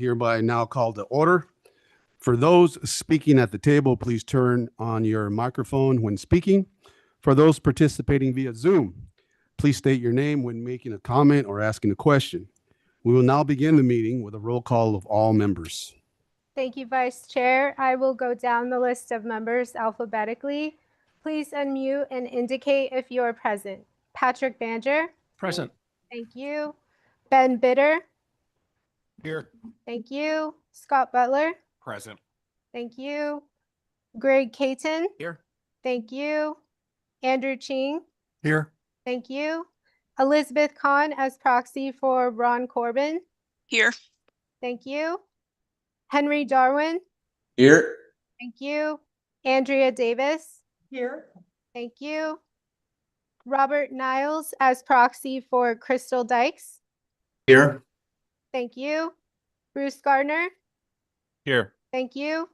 hereby now called to order. For those speaking at the table, please turn on your microphone when speaking. For those participating via Zoom, please state your name when making a comment or asking a question. We will now begin the meeting with a roll call of all members. Thank you, Vice Chair. I will go down the list of members alphabetically. Please unmute and indicate if you are present. Patrick Banger. Present. Thank you. Ben Bitter. Here. Thank you. Scott Butler. Present. Thank you. Greg Caton. Here. Thank you. Andrew Ching. Here. Thank you. Elizabeth Kahn as proxy for Ron Corbin. Here. Thank you. Henry Darwin. Here. Thank you. Andrea Davis. Here. Thank you. Robert Niles as proxy for Crystal Dykes. Here. Thank you. Bruce Gardner. Here. Thank you.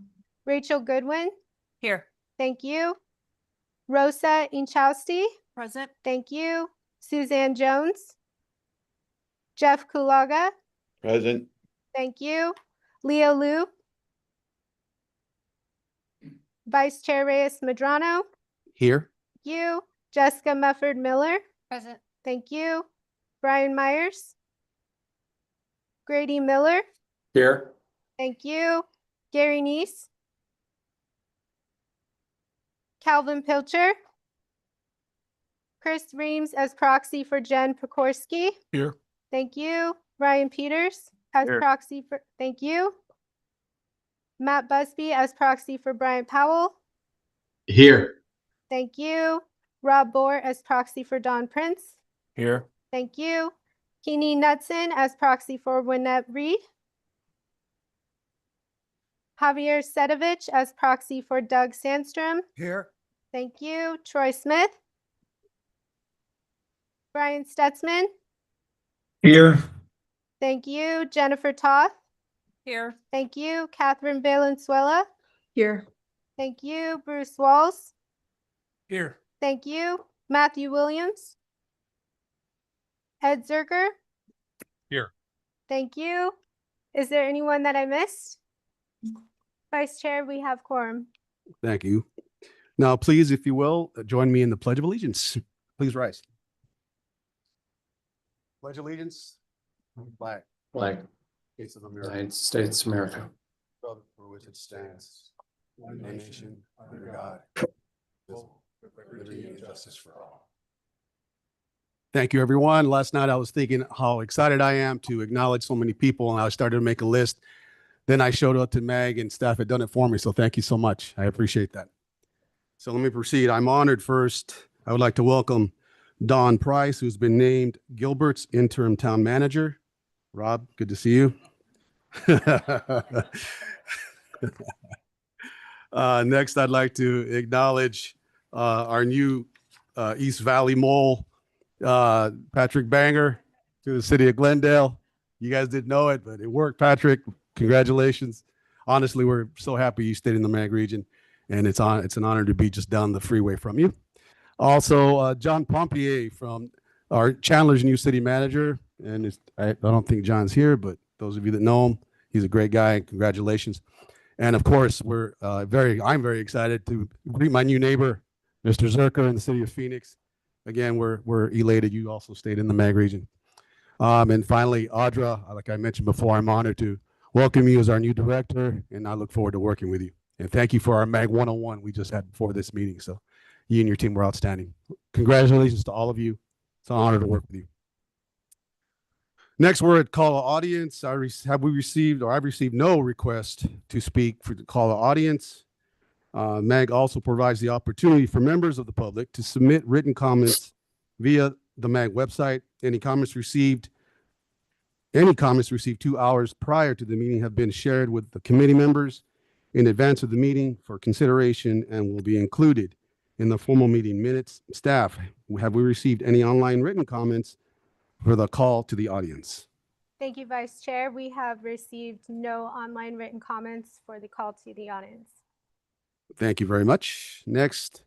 Rachel Goodwin. Here. Thank you. Rosa Inchausti. Present. Thank you. Suzanne Jones. Jeff Kulaga. Present. Thank you. Leo Liu. Vice Chair Reyes Medrano. Here. Thank you. Jessica Mufford Miller. Present. Thank you. Brian Myers. Grady Miller. Here. Thank you. Gary Neese. Calvin Pilcher. Chris Reams as proxy for Jen Pekorski. Here. Thank you. Ryan Peters as Here. proxy for, thank you. Matt Busby as proxy for Brian Powell. Here. Thank you. Rob Bohr as proxy for Don Prince. Here. Thank you. Keeney Knudsen as proxy for Wynette Reed. Javier Sedovich as proxy for Doug Sandstrom. Here. Thank you. Troy Smith. Brian Stutzman. Here. Thank you. Jennifer Toth. Here. Thank you. Catherine Valenzuela. Here. Thank you. Bruce Walls. Here. Thank you. Matthew Williams. Ed Zerker. Here. Thank you. Is there anyone that I missed? Vice Chair, we have quorum. Thank you. Now, please, if you will, join me in the Pledge of Allegiance. Please rise. Pledge allegiance. Flag. Flag. States of America. United States of America. For which it stands, one nation, under God. Liberty and justice for all. Thank you, everyone. Last night I was thinking how excited I am to acknowledge so many people, and I started to make a list. Then I showed up to Meg and staff had done it for me, so thank you so much. I appreciate that. So let me proceed. I'm honored first. I would like to welcome Don Price, who's been named Gilbert's interim town manager. Rob, good to see you. Next, I'd like to acknowledge our new East Valley mole, Patrick Banger, to the city of Glendale. You guys didn't know it, but it worked, Patrick. Congratulations. Honestly, we're so happy you stayed in the Mag region, and it's an honor to be just down the freeway from you. Also, John Pompier from our Chandler's new city manager, and I don't think John's here, but those of you that know him, he's a great guy. Congratulations. And of course, I'm very excited to greet my new neighbor, Mr. Zerker in the city of Phoenix. Again, we're elated you also stayed in the Mag region. And finally, Audra, like I mentioned before, I'm honored to welcome you as our new director, and I look forward to working with you. And thank you for our Mag 101 we just had before this meeting. So you and your team were outstanding. Congratulations to all of you. It's an honor to work with you. Next, we're at call of audience. I've received no request to speak for the call of audience. MAG also provides the opportunity for members of the public to submit written comments via the MAG website. Any comments received 2 hours prior to the meeting have been shared with the committee members in advance of the meeting for consideration and will be included in the formal meeting minutes. Staff, have we received any online written comments for the call to the audience? Thank you, Vice Chair. We have received no online written comments for the call to the audience. Thank you very much. Next,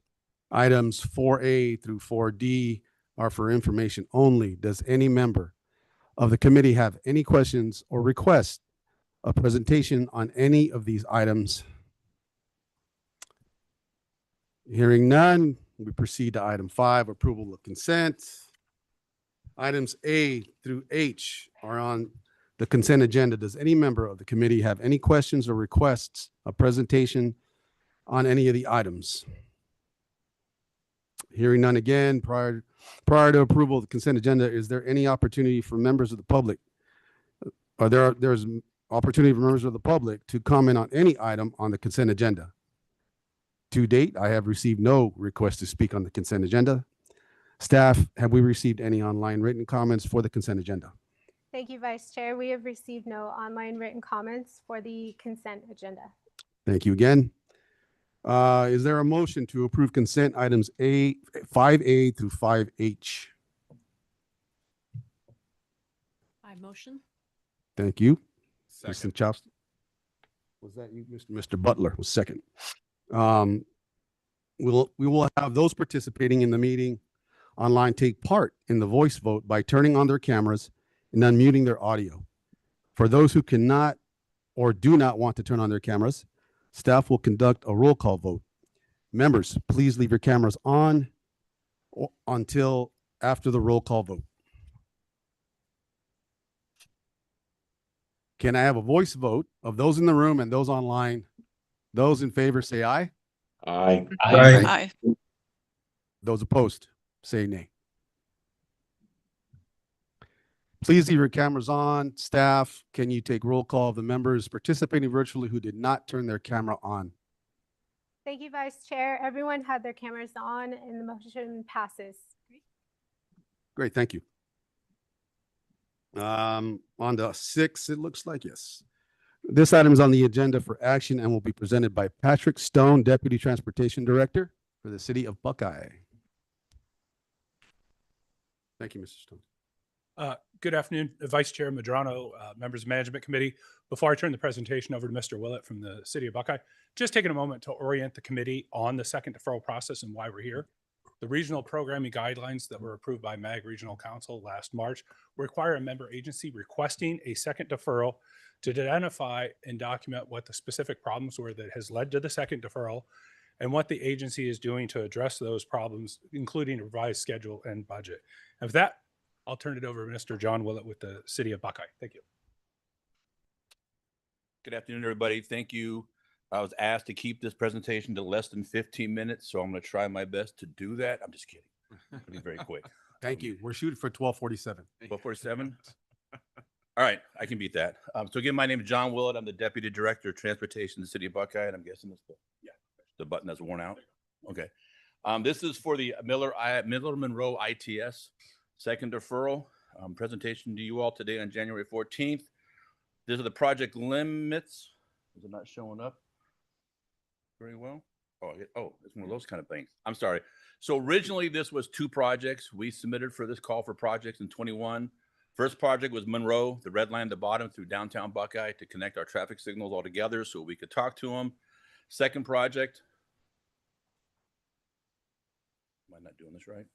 items 4A through 4D are for information only. Does any member of the committee have any questions or requests a presentation on any of these items? Hearing none, we proceed to item 5, approval of consent. Items A through H are on the consent agenda. Does any member of the committee have any questions or requests a presentation on any of the items? Hearing none again, prior to approval of the consent agenda, is there any opportunity for members of the public? There's opportunity for members of the public to comment on any item on the consent agenda. To date, I have received no request to speak on the consent agenda. Staff, have we received any online written comments for the consent agenda? Thank you, Vice Chair. We have received no online written comments for the consent agenda. Thank you again. Is there a motion to approve consent items 5A through 5H? I motion. Thank you. Mr. Chowsky. Was that you, Mr. Butler was second. We will have those participating in the meeting online take part in the voice vote by turning on their cameras and unmuting their audio. For those who cannot or do not want to turn on their cameras, staff will conduct a roll call vote. Members, please leave your cameras on until after the roll call vote. Can I have a voice vote of those in the room and those online? Those in favor say aye. Aye. Aye. Those opposed say nay. Please leave your cameras on. Staff, can you take roll call of the members participating virtually who did not turn their camera on? Thank you, Vice Chair. Everyone had their cameras on and the motion passes. Great, thank you. On to 6, it looks like, yes. This item is on the agenda for action and will be presented by Patrick Stone, Deputy Transportation Director for the City of Buckeye. Thank you, Mr. Stone. Good afternoon, Vice Chair Medrano, members of Management Committee. Before I turn the presentation over to Mr. Willett from the City of Buckeye, just taking a moment to orient the committee on the second deferral process and why we're here. The regional programming guidelines that were approved by MAG Regional Council last March require a member agency requesting a second deferral to identify and document what the specific problems were that has led to the second deferral and what the agency is doing to address those problems, including a revised schedule and budget. And with that, I'll turn it over to Mr. John Willett with the City of Buckeye. Thank you. Good afternoon, everybody. Thank you. I was asked to keep this presentation to less than 15 minutes, so I'm going to try my best to do that. I'm just kidding. It'll be very quick. Thank you. We're shooting for 12:47. 12:47? All right, I can beat that. So again, my name is John Willett. I'm the Deputy Director of Transportation in the City of Buckeye, and I'm guessing it's the button that's worn out. Okay. This is for the Miller Monroe ITS second deferral presentation to you all today on January 14th. These are the project limits. Is it not showing up very well? Oh, it's one of those kind of things. I'm sorry. So originally this was 2 projects we submitted for this call for projects in 21. First project was Monroe, the red line at the bottom through downtown Buckeye to connect our traffic signals all together so we could talk to them. Second project. Am I not doing this right?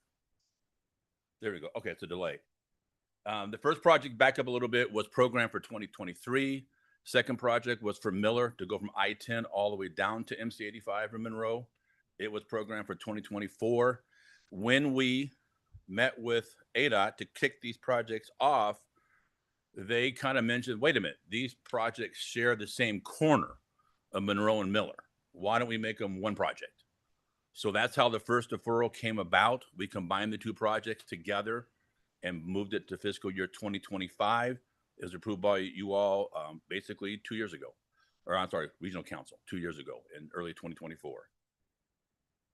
There we go. Okay, it's a delay. The first project, back up a little bit, was programmed for 2023. Second project was for Miller to go from I-10 all the way down to MC-85 in Monroe. It was programmed for 2024. When we met with ADOT to kick these projects off, they kind of mentioned, wait a minute, these projects share the same corner of Monroe and Miller. Why don't we make them one project? So that's how the first deferral came about. We combined the 2 projects together and moved it to fiscal year 2025. It was approved by you all basically 2 years ago, or I'm sorry, Regional Council 2 years ago in early 2024.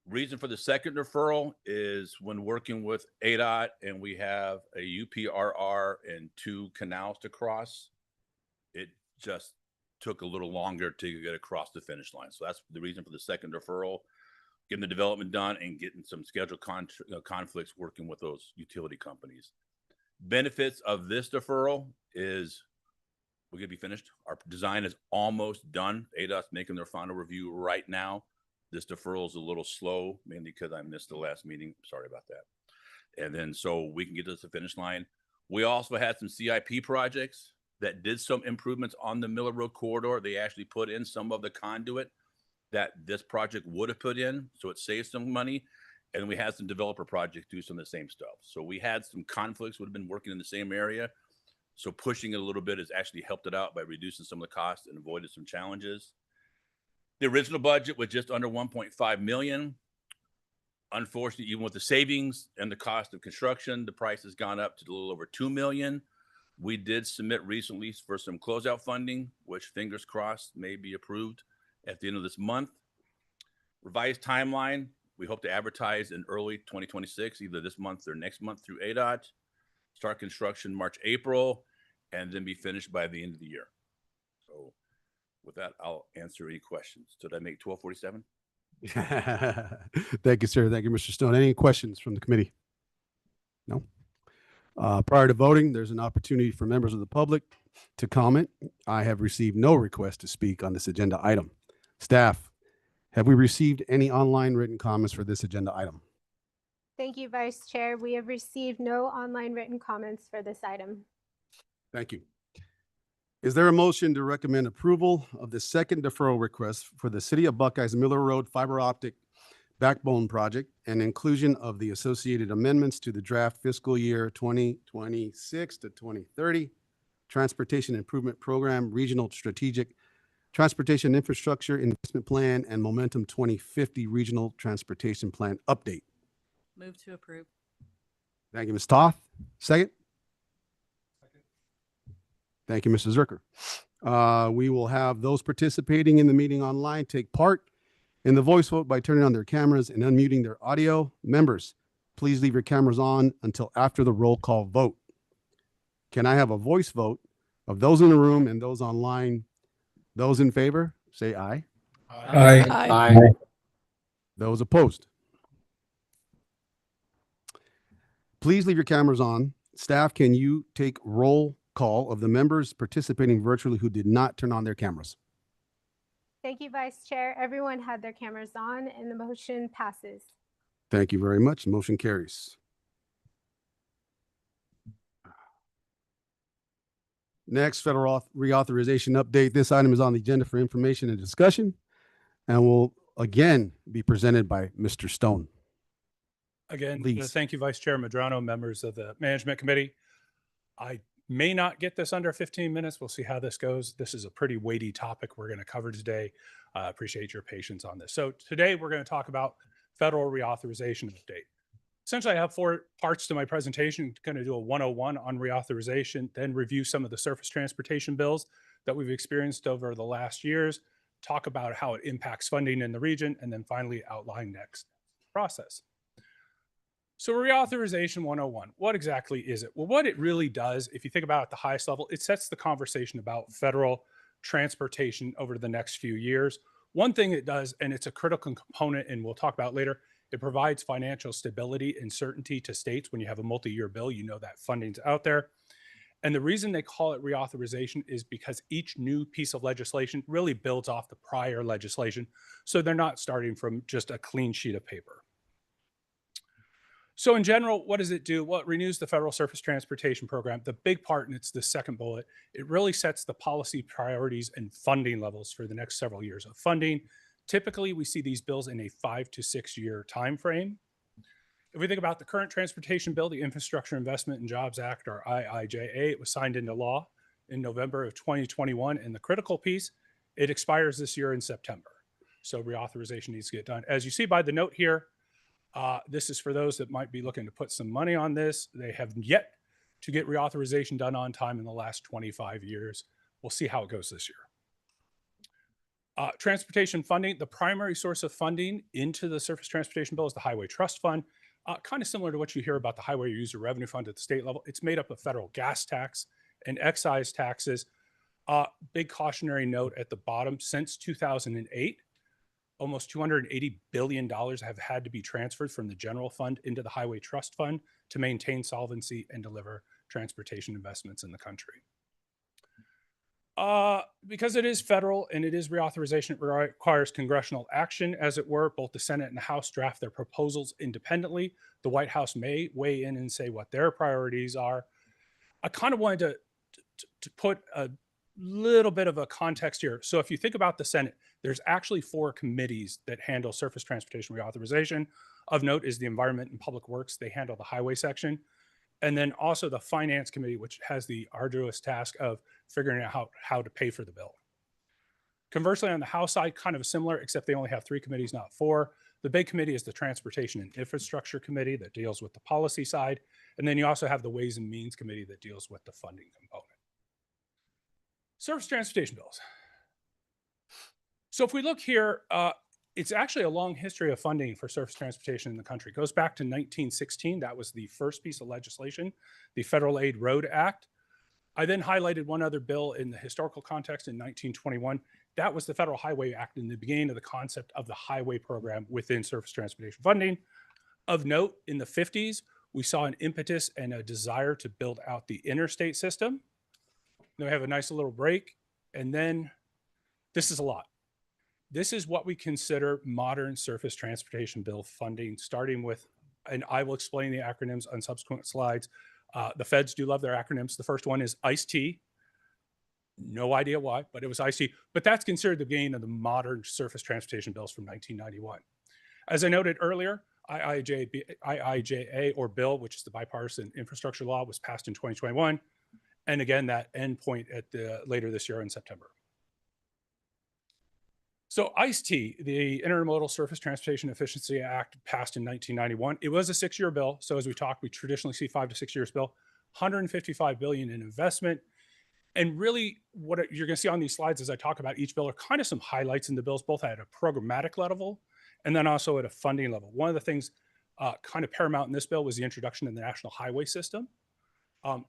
Reason for the second deferral is when working with ADOT and we have a UPRR and 2 canals to cross, it just took a little longer to get across the finish line. So that's the reason for the second deferral, getting the development done and getting some schedule conflicts working with those utility companies. Benefits of this deferral is we're going to be finished. Our design is almost done. ADOT's making their final review right now. This deferral is a little slow, mainly because I missed the last meeting. Sorry about that. And then so we can get to the finish line. We also had some CIP projects that did some improvements on the Miller Road corridor. They actually put in some of the conduit that this project would have put in, so it saves some money. And we had some developer projects do some of the same stuff. So we had some conflicts, would have been working in the same area. So pushing it a little bit has actually helped it out by reducing some of the costs and avoided some challenges. The original budget was just under 1.5 million. Unfortunately, even with the savings and the cost of construction, the price has gone up to a little over 2 million. We did submit recently for some closeout funding, which fingers crossed may be approved at the end of this month. Revised timeline, we hope to advertise in early 2026, either this month or next month through ADOT. Start construction March, April, and then be finished by the end of the year. So with that, I'll answer any questions. Did I make 1247? Thank you, sir. Thank you, Mr. Stone. Any questions from the committee? No? Prior to voting, there's an opportunity for members of the public to comment. I have received no request to speak on this agenda item. Staff, have we received any online written comments for this agenda item? Thank you, Vice Chair. We have received no online written comments for this item. Thank you. Is there a motion to recommend approval of the second deferral request for the City of Buckeyes Miller Road fiber optic backbone project and inclusion of the associated amendments to the draft fiscal year 2026 to 2030 Transportation Improvement Program Regional Strategic Transportation Infrastructure Investment Plan and Momentum 2050 Regional Transportation Plan Update? Move to approve. Thank you, Ms. Toth. Second? Thank you, Mr. Zerker. We will have those participating in the meeting online take part in the voice vote by turning on their cameras and unmuting their audio. Members, please leave your cameras on until after the roll call vote. Can I have a voice vote of those in the room and those online? Those in favor, say aye. Aye. Aye. Those opposed? Please leave your cameras on. Staff, can you take roll call of the members participating virtually who did not turn on their cameras? Thank you, Vice Chair. Everyone had their cameras on and the motion passes. Thank you very much. Motion carries. Next, federal reauthorization update. This item is on the agenda for information and discussion and will again be presented by Mr. Stone. Again, Please. thank you, Vice Chair Madrano, members of the Management Committee. I may not get this under 15 minutes. We'll see how this goes. This is a pretty weighty topic we're going to cover today. I appreciate your patience on this. So today we're going to talk about federal reauthorization update. Essentially, I have 4 parts to my presentation. I'm going to do a 101 on reauthorization, then review some of the surface transportation bills that we've experienced over the last years, talk about how it impacts funding in the region, and then finally outline next process. So reauthorization 101, what exactly is it? Well, what it really does, if you think about it at the highest level, it sets the conversation about federal transportation over the next few years. One thing it does, and it's a critical component, and we'll talk about later, it provides financial stability and certainty to states. When you have a multi-year bill, you know that funding's out there. And the reason they call it reauthorization is because each new piece of legislation really builds off the prior legislation. So they're not starting from just a clean sheet of paper. So in general, what does it do? Well, it renews the Federal Surface Transportation Program. The big part, and it's the second bullet, it really sets the policy priorities and funding levels for the next several years of funding. Typically, we see these bills in a 5 to 6 year time frame. If we think about the current transportation bill, the Infrastructure Investment and Jobs Act, or IIJA, it was signed into law in November of 2021. And the critical piece, it expires this year in September. So reauthorization needs to get done. As you see by the note here, this is for those that might be looking to put some money on this. They have yet to get reauthorization done on time in the last 25 years. We'll see how it goes this year. Transportation funding, the primary source of funding into the Surface Transportation Bill is the Highway Trust Fund. Kind of similar to what you hear about the Highway User Revenue Fund at the state level. It's made up of federal gas tax and excise taxes. Big cautionary note at the bottom, since 2008, almost $280 billion have had to be transferred from the general fund into the Highway Trust Fund to maintain solvency and deliver transportation investments in the country. Because it is federal and it is reauthorization, it requires congressional action, as it were. Both the Senate and the House draft their proposals independently. The White House may weigh in and say what their priorities are. I kind of wanted to put a little bit of a context here. So if you think about the Senate, there's actually 4 committees that handle surface transportation reauthorization. Of note is the Environment and Public Works. They handle the highway section. And then also the Finance Committee, which has the arduous task of figuring out how to pay for the bill. Conversely, on the House side, kind of similar, except they only have 3 committees, not 4. The big committee is the Transportation and Infrastructure Committee that deals with the policy side. And then you also have the Ways and Means Committee that deals with the funding component. Surface transportation bills. So if we look here, it's actually a long history of funding for surface transportation in the country. It goes back to 1916. That was the first piece of legislation, the Federal Aid Road Act. I then highlighted one other bill in the historical context in 1921. That was the Federal Highway Act in the beginning of the concept of the highway program within surface transportation funding. Of note, in the 50s, we saw an impetus and a desire to build out the interstate system. Then we have a nice little break. And then this is a lot. This is what we consider modern surface transportation bill funding, starting with, and I will explain the acronyms on subsequent slides. The feds do love their acronyms. The first one is ICE-T. No idea why, but it was ICE-T. But that's considered the beginning of the modern surface transportation bills from 1991. As I noted earlier, IIJA or bill, which is the bipartisan infrastructure law, was passed in 2021. And again, that endpoint at later this year in September. So ICE-T, the Intermodal Surface Transportation Efficiency Act, passed in 1991. It was a 6-year bill. So as we talk, we traditionally see 5 to 6 years bill, $155 billion in investment. And really what you're going to see on these slides as I talk about each bill are kind of some highlights in the bills, both at a programmatic level and then also at a funding level. One of the things kind of paramount in this bill was the introduction of the National Highway System.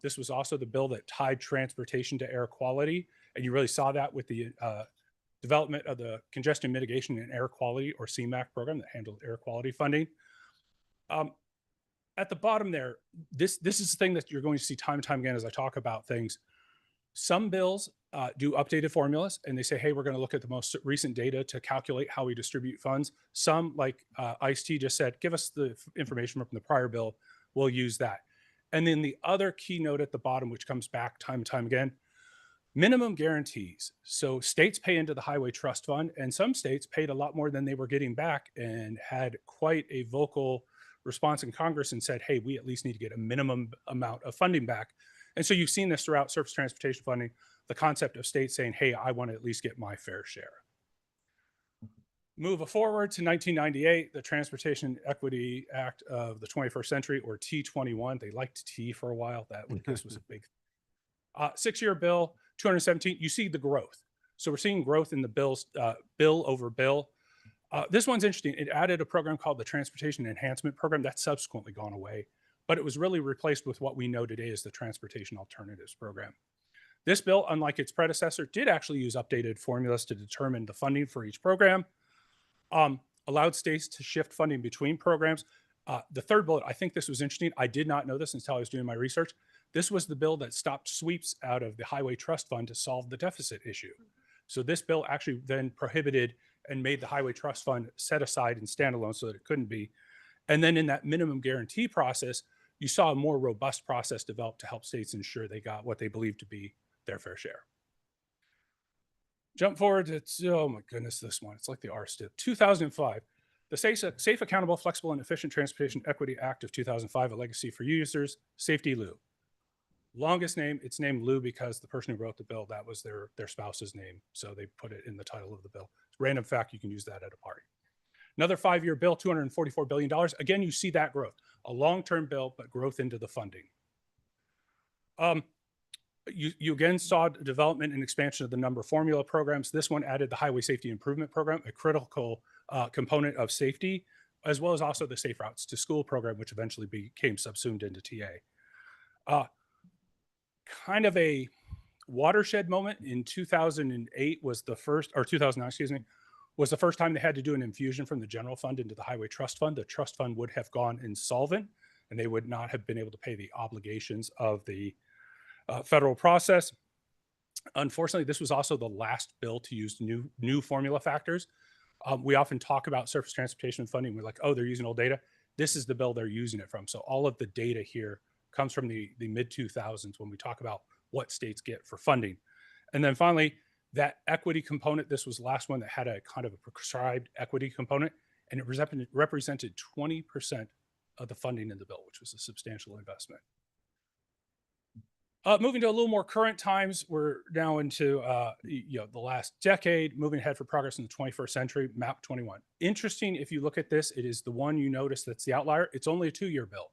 This was also the bill that tied transportation to air quality. And you really saw that with the development of the Congestion Mitigation and Air Quality, or CMAQ program that handled air quality funding. At the bottom there, this is the thing that you're going to see time and time again as I talk about things. Some bills do updated formulas and they say, hey, we're going to look at the most recent data to calculate how we distribute funds. Some, like ICE-T, just said, give us the information from the prior bill, we'll use that. And then the other keynote at the bottom, which comes back time and time again, minimum guarantees. So states pay into the Highway Trust Fund, and some states paid a lot more than they were getting back and had quite a vocal response in Congress and said, hey, we at least need to get a minimum amount of funding back. And so you've seen this throughout surface transportation funding, the concept of states saying, hey, I want to at least get my fair share. Move forward to 1998, the Transportation Equity Act of the 21st Century, or T21. They liked T for a while. This was a big 6-year bill, 217. You see the growth. So we're seeing growth in the bills, bill over bill. This one's interesting. It added a program called the Transportation Enhancement Program. That's subsequently gone away, but it was really replaced with what we know today as the Transportation Alternatives Program. This bill, unlike its predecessor, did actually use updated formulas to determine the funding for each program. Allowed states to shift funding between programs. The third bullet, I think this was interesting. I did not know this until I was doing my research. This was the bill that stopped sweeps out of the Highway Trust Fund to solve the deficit issue. So this bill actually then prohibited and made the Highway Trust Fund set aside and standalone so that it couldn't be. And then in that minimum guarantee process, you saw a more robust process develop to help states ensure they got what they believed to be their fair share. Jump forward to, oh my goodness, this one. It's like the RSTIP. 2005, the Safe, Accountable, Flexible, and Efficient Transportation Equity Act of 2005, a legacy for users, Safety Lou. Longest name, it's named Lou because the person who wrote the bill, that was their spouse's name. So they put it in the title of the bill. Random fact, you can use that at a party. Another 5-year bill, $244 billion. Again, you see that growth. A long-term bill, but growth into the funding. You again saw development and expansion of the number of formula programs. This one added the Highway Safety Improvement Program, a critical component of safety, as well as also the Safe Routes to School program, which eventually became subsumed into TA. Kind of a watershed moment in 2008 was the first, or 2009, excuse me, was the first time they had to do an infusion from the general fund into the Highway Trust Fund. The trust fund would have gone insolvent and they would not have been able to pay the obligations of the federal process. Unfortunately, this was also the last bill to use new formula factors. We often talk about surface transportation funding. We're like, oh, they're using old data. This is the bill they're using it from. So all of the data here comes from the mid 2000s when we talk about what states get for funding. And then finally, that equity component, this was the last one that had a kind of a prescribed equity component, and it represented 20% of the funding in the bill, which was a substantial investment. Moving to a little more current times, we're now into the last decade, moving ahead for progress in the 21st century, MAP 21. Interesting, if you look at this, it is the one you notice that's the outlier. It's only a 2-year bill,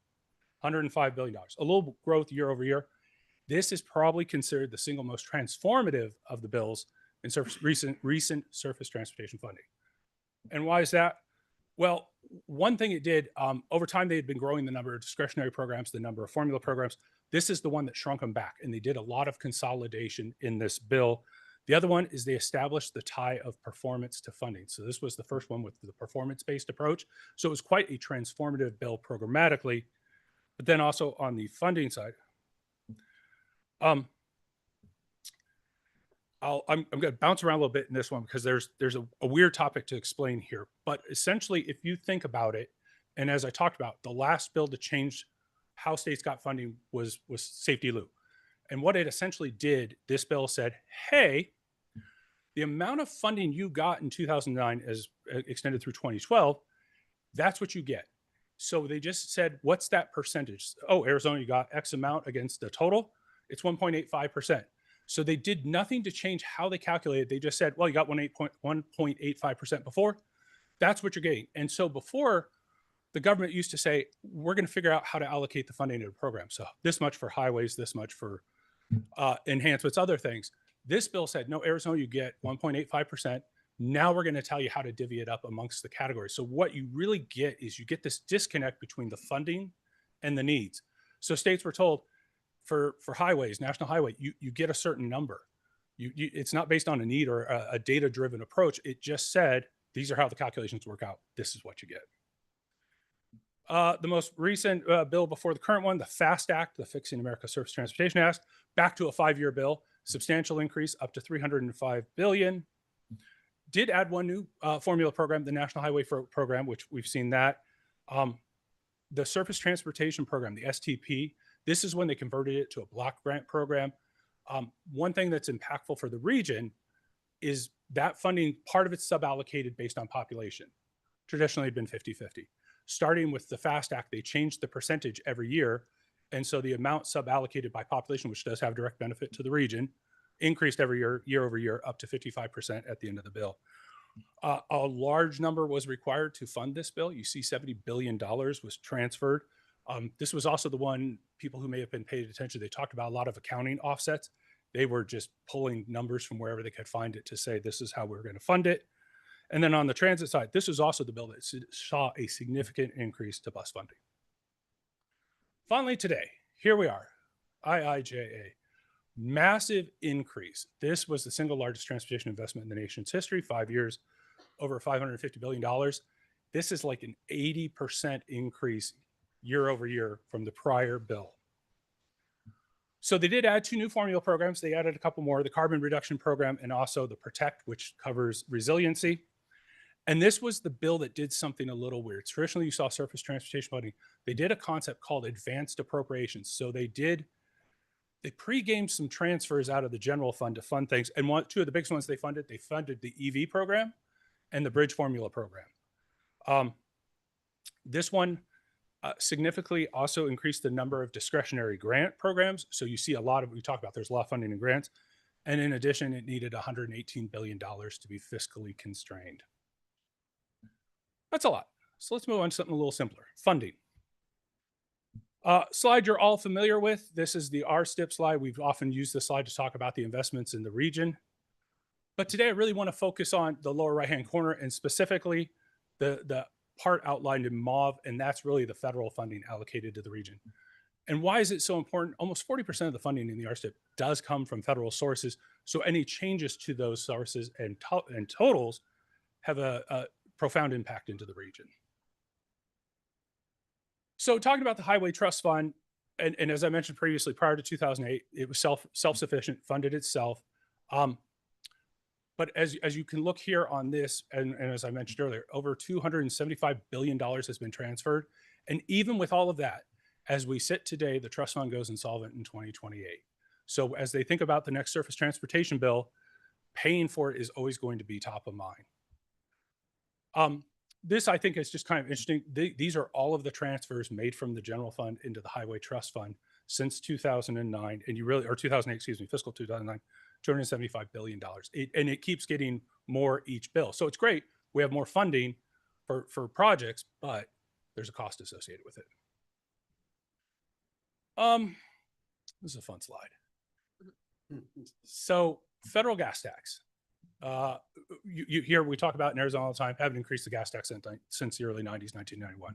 $105 billion, a little growth year over year. This is probably considered the single most transformative of the bills in recent surface transportation funding. And why is that? Well, one thing it did, over time, they had been growing the number of discretionary programs, the number of formula programs. This is the one that shrunk them back, and they did a lot of consolidation in this bill. The other one is they established the tie of performance to funding. So this was the first one with the performance-based approach. So it was quite a transformative bill programmatically, but then also on the funding side. I'm going to bounce around a little bit in this one because there's a weird topic to explain here. But essentially, if you think about it, and as I talked about, the last bill to change how states got funding was Safety Loop. And what it essentially did, this bill said, hey, the amount of funding you got in 2009 as extended through 2012, that's what you get. So they just said, what's that percentage? Oh, Arizona, you got X amount against the total. It's 1.85%. So they did nothing to change how they calculated. They just said, well, you got 1.85% before. That's what you're getting. And so before, the government used to say, we're going to figure out how to allocate the funding to the program. So this much for highways, this much for enhancements, other things. This bill said, no, Arizona, you get 1.85%. Now we're going to tell you how to divvy it up amongst the categories. So what you really get is you get this disconnect between the funding and the needs. So states were told for highways, national highway, you get a certain number. It's not based on a need or a data-driven approach. It just said, these are how the calculations work out. This is what you get. The most recent bill before the current one, the FAST Act, the Fixing America's Surface Transportation Act, back to a 5-year bill, substantial increase up to $305 billion. Did add one new formula program, the National Highway Program, which we've seen that. The Surface Transportation Program, the STP, this is when they converted it to a block grant program. One thing that's impactful for the region is that funding, part of it's suballocated based on population. Traditionally, it had been 50-50. Starting with the FAST Act, they changed the percentage every year. And so the amount suballocated by population, which does have direct benefit to the region, increased every year over year, up to 55% at the end of the bill. A large number was required to fund this bill. You see $70 billion was transferred. This was also the one, people who may have been paying attention, they talked about a lot of accounting offsets. They were just pulling numbers from wherever they could find it to say, this is how we're going to fund it. And then on the transit side, this is also the bill that saw a significant increase to bus funding. Finally, today, here we are, IIJA, massive increase. This was the single largest transportation investment in the nation's history, 5 years, over $550 billion. This is like an 80% increase year over year from the prior bill. So they did add 2 new formula programs. They added a couple more, the Carbon Reduction Program and also the Protect, which covers resiliency. And this was the bill that did something a little weird. Traditionally, you saw surface transportation funding. They did a concept called advanced appropriations. So they pre-gamed some transfers out of the general fund to fund things. And 2 of the biggest ones they funded the EV program and the Bridge Formula Program. This one significantly also increased the number of discretionary grant programs. So you see we talk about there's a lot of funding in grants. And in addition, it needed $118 billion to be fiscally constrained. That's a lot. So let's move on to something a little simpler, funding. Slide you're all familiar with. This is the RSTIP slide. We've often used this slide to talk about the investments in the region. But today I really want to focus on the lower right-hand corner and specifically the part outlined in mauve, and that's really the federal funding allocated to the region. And why is it so important? Almost 40% of the funding in the RSTIP does come from federal sources. So any changes to those sources and totals have a profound impact into the region. So talking about the Highway Trust Fund, and as I mentioned previously, prior to 2008, it was self-sufficient, funded itself. But as you can look here on this, and as I mentioned earlier, over $275 billion has been transferred. And even with all of that, as we sit today, the trust fund goes insolvent in 2028. So as they think about the next surface transportation bill, paying for it is always going to be top of mind. This I think is just kind of interesting. These are all of the transfers made from the general fund into the highway trust fund since 2009, and or 2008, excuse me, fiscal 2009, $275 billion. And it keeps getting more each bill. So it's great. We have more funding for projects, but there's a cost associated with it. This is a fun slide. So federal gas tax. You hear we talk about in Arizona all the time, haven't increased the gas tax since the early 90s, 1991.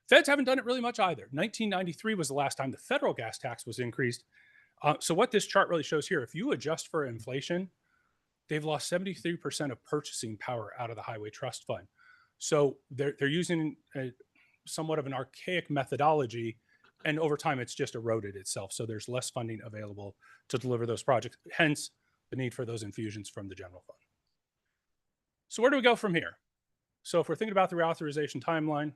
Feds haven't done it really much either. 1993 was the last time the federal gas tax was increased. So what this chart really shows here, if you adjust for inflation, they've lost 73% of purchasing power out of the highway trust fund. So they're using somewhat of an archaic methodology, and over time it's just eroded itself. So there's less funding available to deliver those projects, hence the need for those infusions from the general fund. So where do we go from here? So if we're thinking about the reauthorization timeline,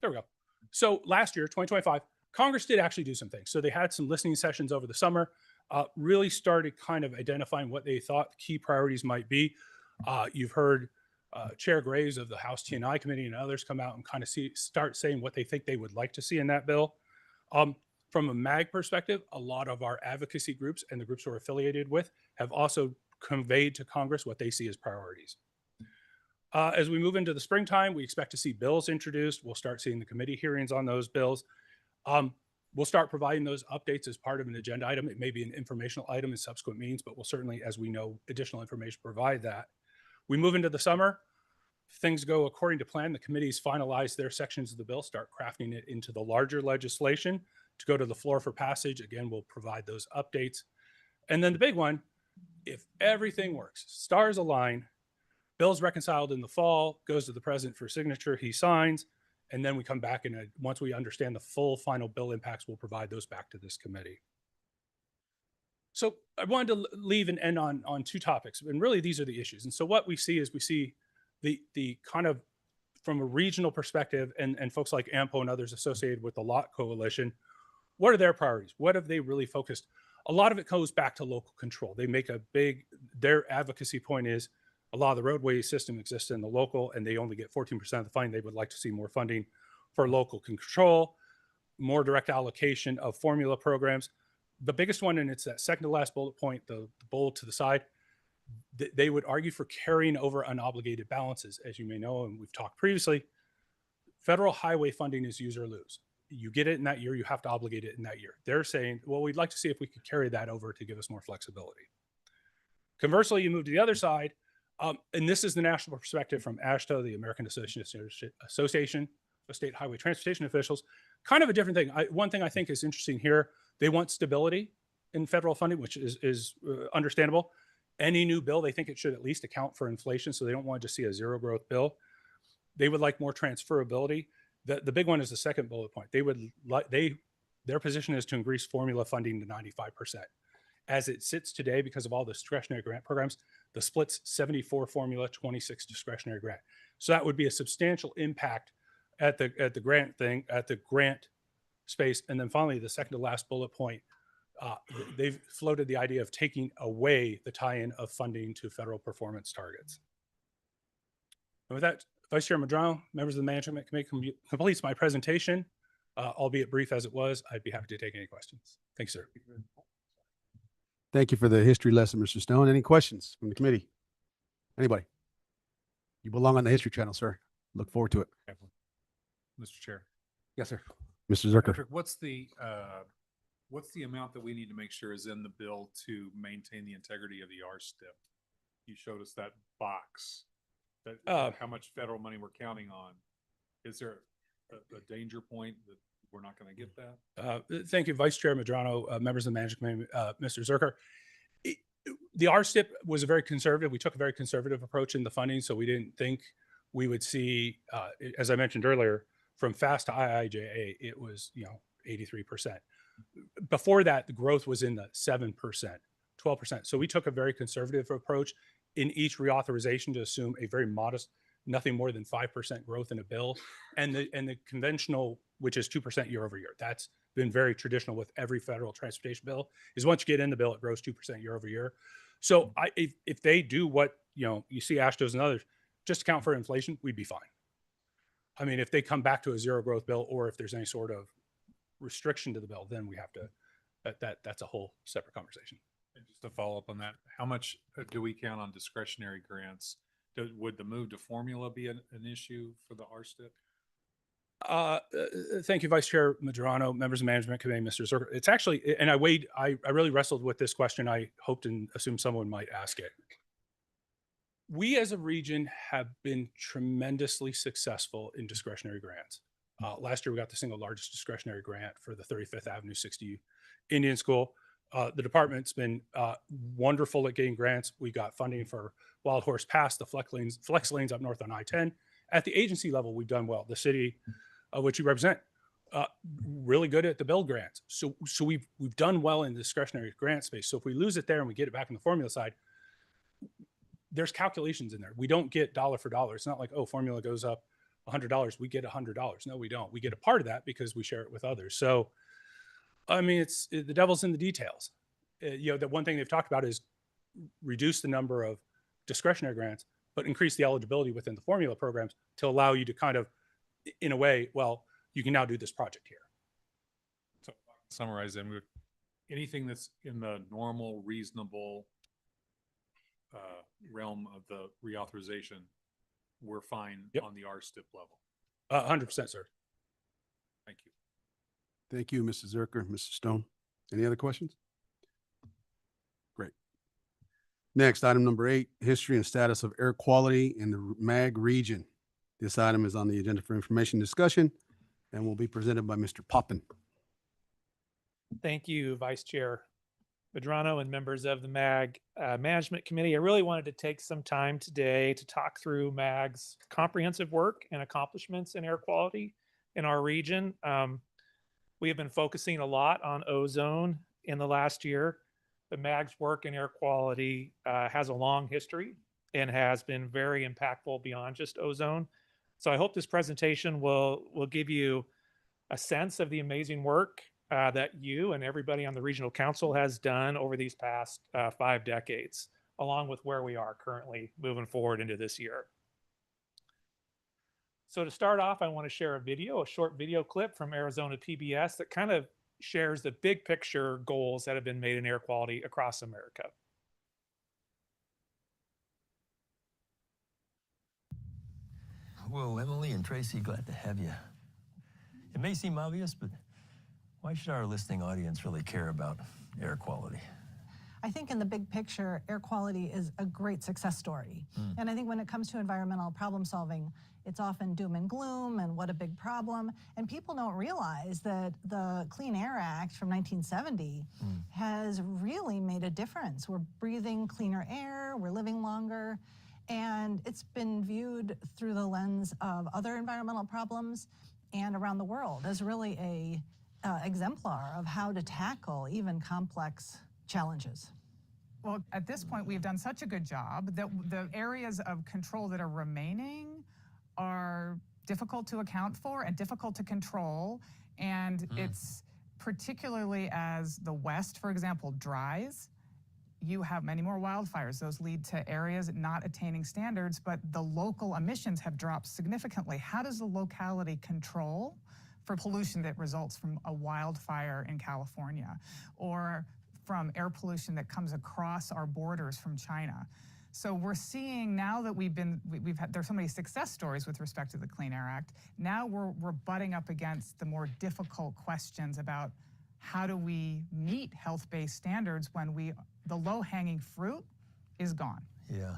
there we go. So last year, 2025, Congress did actually do some things. So they had some listening sessions over the summer, really started kind of identifying what they thought key priorities might be. You've heard Chair Graves of the House T&I Committee and others come out and kind of start saying what they think they would like to see in that bill. From a MAG perspective, a lot of our advocacy groups and the groups we're affiliated with have also conveyed to Congress what they see as priorities. As we move into the springtime, we expect to see bills introduced. We'll start seeing the committee hearings on those bills. We'll start providing those updates as part of an agenda item. It may be an informational item in subsequent meetings, but we'll certainly, as we know, additional information provide that. We move into the summer. Things go according to plan. The committees finalize their sections of the bill, start crafting it into the larger legislation to go to the floor for passage. Again, we'll provide those updates. And then the big one, if everything works, stars align, bill's reconciled in the fall, goes to the president for signature, he signs, and then we come back and once we understand the full final bill impacts, we'll provide those back to this committee. So I wanted to leave and end on two topics, and really these are the issues. And so what we see is we see the kind of from a regional perspective and folks like AMPO and others associated with the LOT Coalition, what are their priorities? What have they really focused? A lot of it goes back to local control. They make their advocacy point is a lot of the roadway system exists in the local and they only get 14% of the funding. They would like to see more funding for local control, more direct allocation of formula programs. The biggest one, and it's that second to last bullet point, the bullet to the side, they would argue for carrying over unobligated balances. As you may know, and we've talked previously, federal highway funding is use or lose. You get it in that year, you have to obligate it in that year. They're saying, well, we'd like to see if we could carry that over to give us more flexibility. Conversely, you move to the other side, and this is the national perspective from AASHTO, the American Association of State Highway Transportation Officials. Kind of a different thing. One thing I think is interesting here, they want stability in federal funding, which is understandable. Any new bill, they think it should at least account for inflation, so they don't want to just see a zero growth bill. They would like more transferability. The big one is the second bullet point. Their position is to increase formula funding to 95%. As it sits today, because of all the discretionary grant programs, the split's 74 formula, 26 discretionary grant. So that would be a substantial impact at the grant space. And then finally, the second to last bullet point, they've floated the idea of taking away the tie-in of funding to federal performance targets. And with that, Vice Chair Medrano, members of the Management Committee completes my presentation, albeit brief as it was. I'd be happy to take any questions. Thanks, sir. Thank you for the history lesson, Mr. Stone. Any questions from the committee? Anybody? You belong on the History Channel, sir. Look forward to it. Mr. Chair. Yes, sir. Mr. Zuercher. Patrick, what's the amount that we need to make sure is in the bill to maintain the integrity of the R-STIP? You showed us that box. How much federal money we're counting on. Is there a danger point that we're not going to get that? Thank you, Vice Chair Medrano, members of the Management Committee, Mr. Zuercher. The R-STIP was a very conservative. We took a very conservative approach in the funding, so we didn't think we would see, as I mentioned earlier, from FAST to IIJA, it was 83%. Before that, the growth was in the 7%, 12%. So we took a very conservative approach in each reauthorization to assume a very modest nothing more than 5% growth in a bill. And the conventional, which is 2% year over year. That's been very traditional with every federal transportation bill, is once you get in the bill, it grows 2% year over year. So if they do what, you see Ashtos and others, just account for inflation, we'd be fine. I mean, if they come back to a zero growth bill, or if there's any sort of restriction to the bill, then we have to, that's a whole separate conversation. And just to follow up on that, how much do we count on discretionary grants? Would the move to formula be an issue for the RSTIP? Thank you, Vice Chair Madrano, members of Management Committee, Mr. Zuercher. It's actually, and I really wrestled with this question. I hoped and assumed someone might ask it. We as a region have been tremendously successful in discretionary grants. Last year, we got the single largest discretionary grant for the 35th Avenue 60 Indian School. The department's been wonderful at getting grants. We got funding for Wild Horse Pass, the flex lanes up north on I-10. At the agency level, we've done well. The city, which you represent, really good at the build grants. So we've done well in the discretionary grant space. So if we lose it there and we get it back on the formula side, there's calculations in there. We don't get dollar for dollar. It's not like, oh, formula goes up $100, we get $100. No, we don't. We get a part of that because we share it with others. So, I mean, the devil's in the details. The one thing they've talked about is reduce the number of discretionary grants, but increase the eligibility within the formula programs to allow you to kind of, in a way, well, you can now do this project here. So summarize then, anything that's in the normal, reasonable realm of the reauthorization, we're fine on the RSTIP level. 100%, sir. Thank you. Thank you, Mr. Zuercher, Mr. Stone. Any other questions? Great. Next, item number 8, history and status of air quality in the MAG region. This item is on the agenda for information discussion and will be presented by Mr. Poppin. Thank you, Vice Chair Madrano and members of the MAG Management Committee. I really wanted to take some time today to talk through MAG's comprehensive work and accomplishments in air quality in our region. We have been focusing a lot on ozone in the last year. The MAG's work in air quality has a long history and has been very impactful beyond just ozone. So I hope this presentation will give you a sense of the amazing work that you and everybody on the regional council has done over these past 5 decades, along with where we are currently moving forward into this year. So to start off, I want to share a short video clip from Arizona PBS that kind of shares the big picture goals that have been made in air quality across America. Well, Emily and Tracy, glad to have you. It may seem obvious, but why should our listening audience really care about air quality? I think in the big picture, air quality is a great success story. And I think when it comes to environmental problem solving, it's often doom and gloom and what a big problem. And people don't realize that the Clean Air Act from 1970 has really made a difference. We're breathing cleaner air, we're living longer, and it's been viewed through the lens of other environmental problems and around the world as really a exemplar of how to tackle even complex challenges. Well, at this point, we've done such a good job that the areas of control that are remaining are difficult to account for and difficult to control. And it's particularly as the West, for example, dries, you have many more wildfires. Those lead to areas not attaining standards, but the local emissions have dropped significantly. How does the locality control for pollution that results from a wildfire in California or from air pollution that comes across our borders from China? So we're seeing now that there's so many success stories with respect to the Clean Air Act. Now we're butting up against the more difficult questions about how do we meet health-based standards when the low-hanging fruit is gone. Yeah.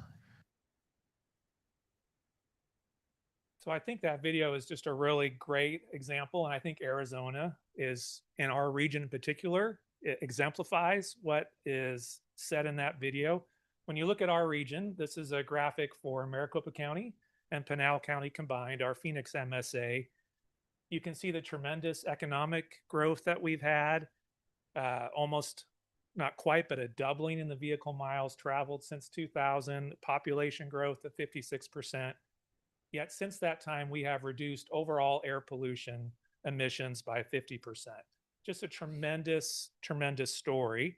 So I think that video is just a really great example. And I think Arizona is, in our region in particular, it exemplifies what is said in that video. When you look at our region, this is a graphic for Maricopa County and Pinal County combined, our Phoenix MSA. You can see the tremendous economic growth that we've had, almost not quite, but a doubling in the vehicle miles traveled since 2000, population growth of 56%. Yet since that time, we have reduced overall air pollution emissions by 50%. Just a tremendous, tremendous story.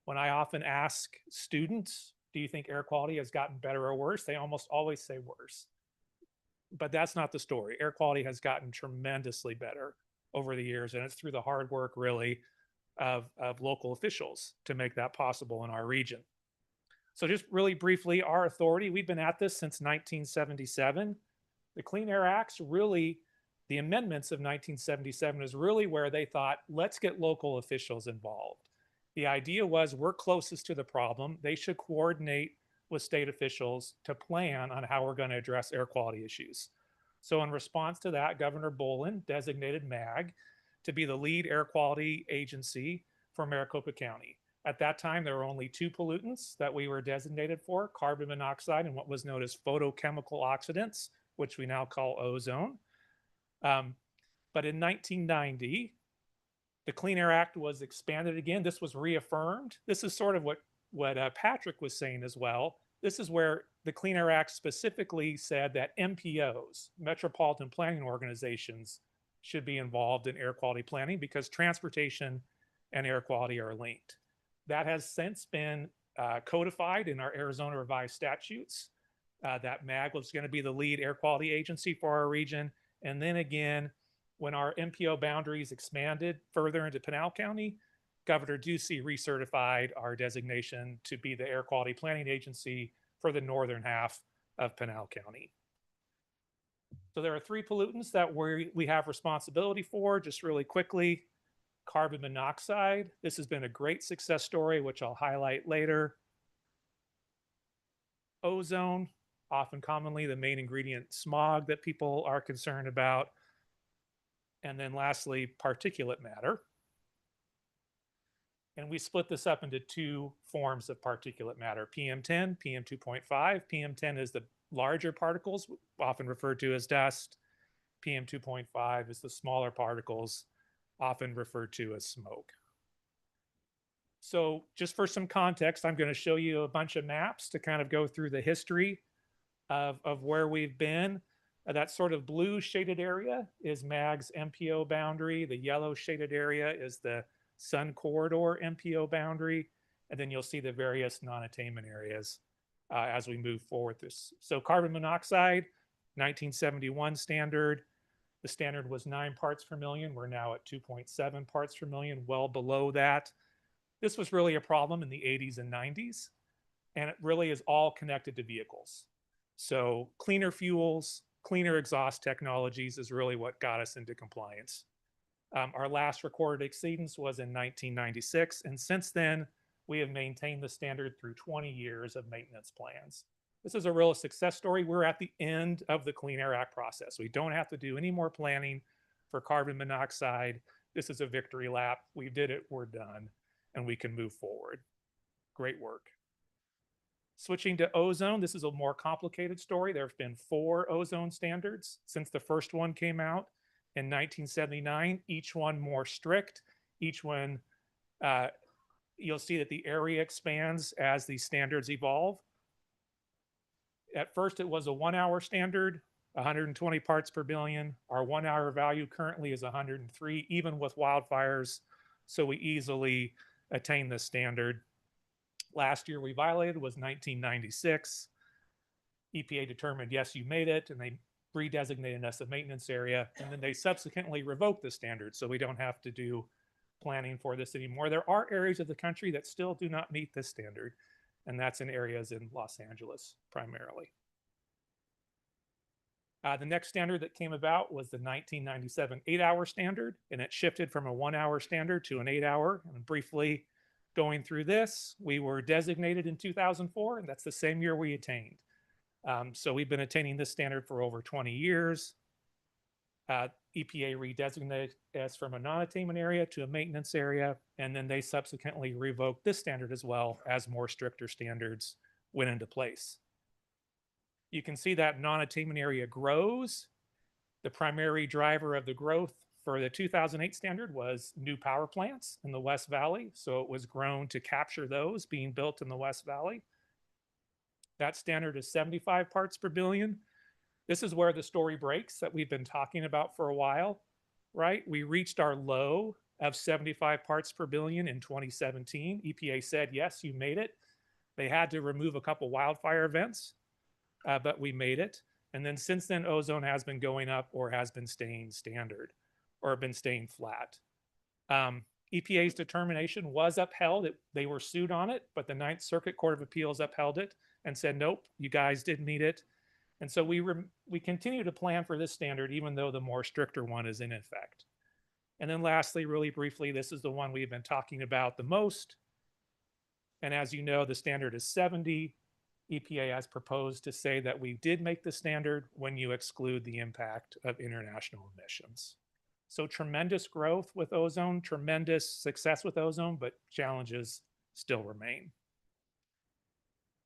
When I often ask students, do you think air quality has gotten better or worse? They almost always say worse. But that's not the story. Air quality has gotten tremendously better over the years, and it's through the hard work, really, of local officials to make that possible in our region. So just really briefly, our authority, we've been at this since 1977. The Clean Air Act's really, the amendments of 1977 is really where they thought, let's get local officials involved. The idea was we're closest to the problem. They should coordinate with state officials to plan on how we're going to address air quality issues. So in response to that, Governor Bolin designated MAG to be the lead air quality agency for Maricopa County. At that time, there were only two pollutants that we were designated for, carbon monoxide and what was known as photochemical oxidants, which we now call ozone. But in 1990, the Clean Air Act was expanded again. This was reaffirmed. This is sort of what Patrick was saying as well. This is where the Clean Air Act specifically said that MPOs, Metropolitan Planning Organizations, should be involved in air quality planning because transportation and air quality are linked. That has since been codified in our Arizona revised statutes. That MAG was going to be the lead air quality agency for our region. And then again, when our MPO boundaries expanded further into Pinal County, Governor Ducey recertified our designation to be the air quality planning agency for the northern half of Pinal County. So there are three pollutants that we have responsibility for. Just really quickly, carbon monoxide. This has been a great success story, which I'll highlight later. Ozone, often commonly the main ingredient smog that people are concerned about. And then lastly, particulate matter. And we split this up into two forms of particulate matter, PM10, PM2.5. PM10 is the larger particles, often referred to as dust. PM2.5 is the smaller particles, often referred to as smoke. So just for some context, I'm going to show you a bunch of maps to kind of go through the history of where we've been. That sort of blue shaded area is MAG's MPO boundary. The yellow shaded area is the Sun Corridor MPO boundary. And then you'll see the various non-attainment areas as we move forward. So carbon monoxide, 1971 standard. The standard was 9 parts per million. We're now at 2.7 parts per million, well below that. This was really a problem in the 80s and 90s, and it really is all connected to vehicles. So cleaner fuels, cleaner exhaust technologies is really what got us into compliance. Our last recorded exceedance was in 1996, and since then, we have maintained the standard through 20 years of maintenance plans. This is a real success story. We're at the end of the Clean Air Act process. We don't have to do any more planning for carbon monoxide. This is a victory lap. We did it, we're done, and we can move forward. Great work. Switching to ozone, this is a more complicated story. There have been 4 ozone standards since the first one came out in 1979, each one more strict. Each one, you'll see that the area expands as these standards evolve. At first, it was a 1-hour standard, 120 parts per billion. Our 1-hour value currently is 103, even with wildfires, so we easily attain this standard. Last year we violated was 1996. EPA determined, yes, you made it, and they redesignated us a maintenance area, and then they subsequently revoked the standard, so we don't have to do planning for this anymore. There are areas of the country that still do not meet this standard, and that's in areas in Los Angeles primarily. The next standard that came about was the 1997 8-hour standard, and it shifted from a 1-hour standard to an 8-hour. And briefly going through this, we were designated in 2004, and that's the same year we attained. So we've been attaining this standard for over 20 years. EPA redesignated us from a non-attainment area to a maintenance area, and then they subsequently revoked this standard as well as more stricter standards went into place. You can see that non-attainment area grows. The primary driver of the growth for the 2008 standard was new power plants in the West Valley, so it was grown to capture those being built in the West Valley. That standard is 75 parts per billion. This is where the story breaks that we've been talking about for a while, right? We reached our low of 75 parts per billion in 2017. EPA said, yes, you made it. They had to remove a couple wildfire events, but we made it. And then since then, ozone has been going up or has been staying standard or been staying flat. EPA's determination was upheld. They were sued on it, but the Ninth Circuit Court of Appeals upheld it and said, nope, you guys didn't meet it. And so we continue to plan for this standard, even though the more stricter one is in effect. And then lastly, really briefly, this is the one we've been talking about the most. And as you know, the standard is 70. EPA has proposed to say that we did make the standard when you exclude the impact of international emissions. So tremendous growth with ozone, tremendous success with ozone, but challenges still remain.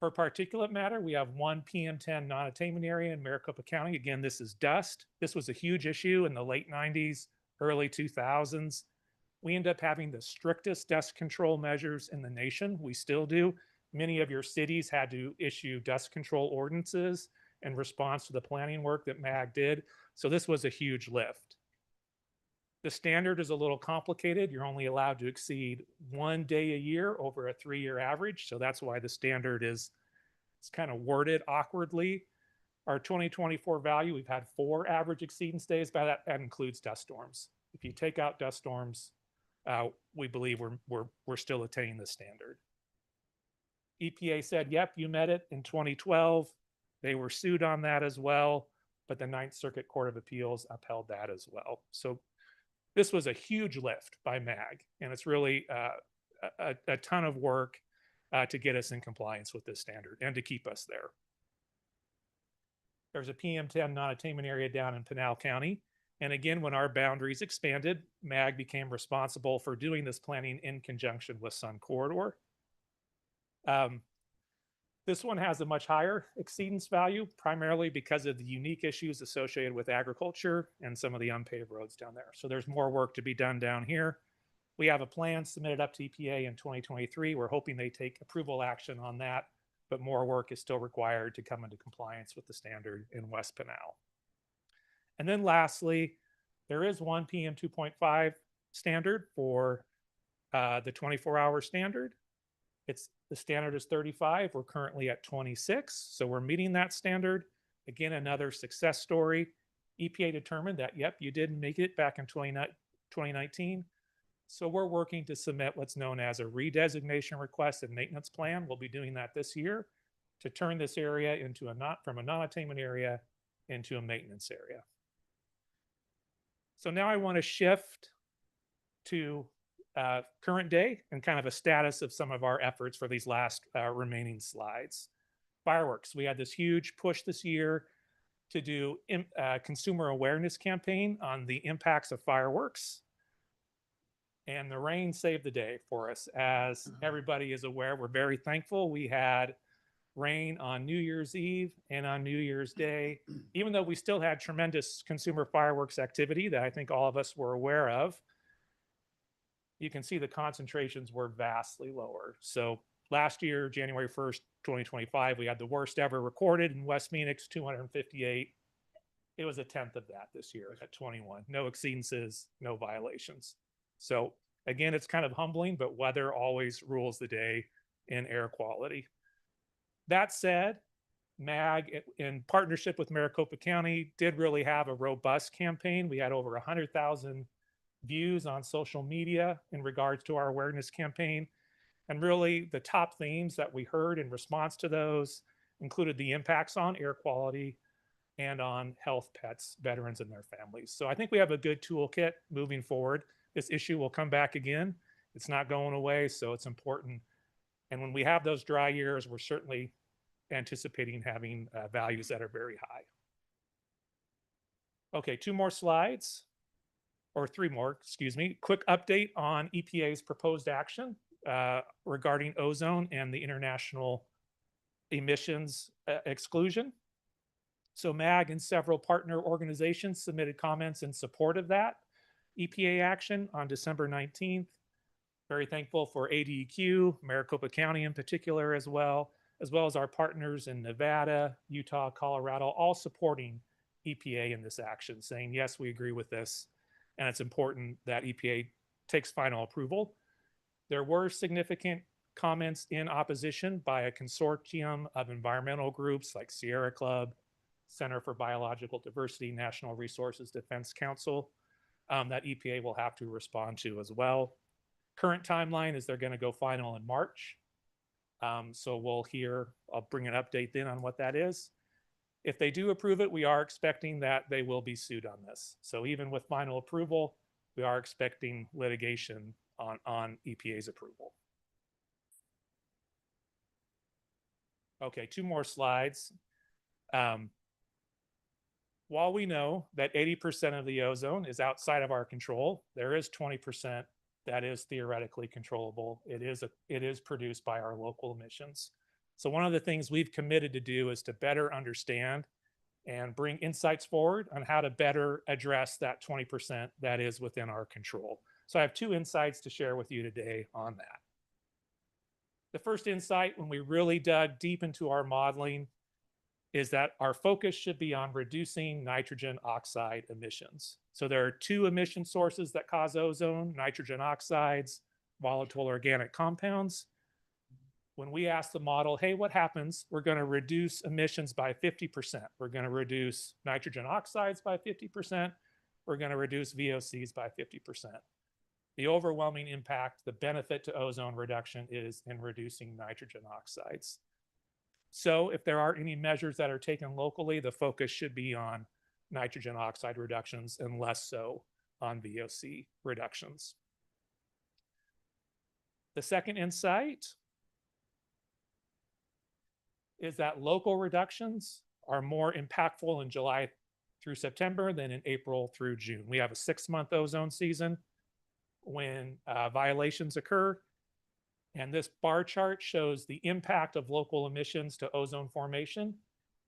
For particulate matter, we have one PM10 non-attainment area in Maricopa County. Again, this is dust. This was a huge issue in the late 90s, early 2000s. We end up having the strictest dust control measures in the nation. We still do. Many of your cities had to issue dust control ordinances in response to the planning work that MAG did. So this was a huge lift. The standard is a little complicated. You're only allowed to exceed 1 day a year over a 3-year average. So that's why the standard it's kind of worded awkwardly. Our 2024 value, we've had 4 average exceedance days, but that includes dust storms. If you take out dust storms, we believe we're still attaining the standard. EPA said, yep, you met it in 2012. They were sued on that as well, but the Ninth Circuit Court of Appeals upheld that as well. So this was a huge lift by MAG, and it's really a ton of work to get us in compliance with this standard and to keep us there. There's a PM10 non-attainment area down in Pinal County. And again, when our boundaries expanded, MAG became responsible for doing this planning in conjunction with Sun Corridor. This one has a much higher exceedance value, primarily because of the unique issues associated with agriculture and some of the unpaved roads down there. So there's more work to be done down here. We have a plan submitted up to EPA in 2023. We're hoping they take approval action on that, but more work is still required to come into compliance with the standard in West Pinal. And then lastly, there is one PM 2.5 standard for the 24-hour standard. The standard is 35. We're currently at 26. So we're meeting that standard. Again, another success story. EPA determined that, yep, you did make it back in 2019. So we're working to submit what's known as a redesignation request and maintenance plan. We'll be doing that this year to turn this area into from a non-attainment area into a maintenance area. So now I want to shift to current day and kind of a status of some of our efforts for these last remaining slides. Fireworks. We had this huge push this year to do consumer awareness campaign on the impacts of fireworks. And the rain saved the day for us. As everybody is aware, we're very thankful. We had rain on New Year's Eve and on New Year's Day, even though we still had tremendous consumer fireworks activity that I think all of us were aware of. You can see the concentrations were vastly lower. So last year, January 1st, 2025, we had the worst ever recorded in West Phoenix, 258. It was a tenth of that this year at 21. No exceedances, no violations. So again, it's kind of humbling, but weather always rules the day in air quality. That said, MAG, in partnership with Maricopa County, did really have a robust campaign. We had over 100,000 views on social media in regards to our awareness campaign. And really the top themes that we heard in response to those included the impacts on air quality and on health, pets, veterans, and their families. So I think we have a good toolkit moving forward. This issue will come back again. It's not going away, so it's important. And when we have those dry years, we're certainly anticipating having values that are very high. Okay, 2 more slides. Or 3 more, excuse me. Quick update on EPA's proposed action regarding ozone and the international emissions exclusion. So MAG and several partner organizations submitted comments in support of that EPA action on December 19th. Very thankful for ADEQ, Maricopa County in particular as well as our partners in Nevada, Utah, Colorado, all supporting EPA in this action, saying, yes, we agree with this. And it's important that EPA takes final approval. There were significant comments in opposition by a consortium of environmental groups like Sierra Club, Center for Biological Diversity, National Resources Defense Council, that EPA will have to respond to as well. Current timeline is they're going to go final in March. So we'll hear, I'll bring an update then on what that is. If they do approve it, we are expecting that they will be sued on this. So even with final approval, we are expecting litigation on EPA's approval. Okay, 2 more slides. While we know that 80% of the ozone is outside of our control, there is 20% that is theoretically controllable. It is produced by our local emissions. So one of the things we've committed to do is to better understand and bring insights forward on how to better address that 20% that is within our control. So I have 2 insights to share with you today on that. The first insight, when we really dug deep into our modeling, is that our focus should be on reducing nitrogen oxide emissions. So there are 2 emission sources that cause ozone: nitrogen oxides, volatile organic compounds. When we ask the model, hey, what happens? We're going to reduce emissions by 50%. We're going to reduce nitrogen oxides by 50%. We're going to reduce VOCs by 50%. The overwhelming impact, the benefit to ozone reduction, is in reducing nitrogen oxides. So if there are any measures that are taken locally, the focus should be on nitrogen oxide reductions and less so on VOC reductions. The second insight is that local reductions are more impactful in July through September than in April through June. We have a 6-month ozone season when violations occur. And this bar chart shows the impact of local emissions to ozone formation.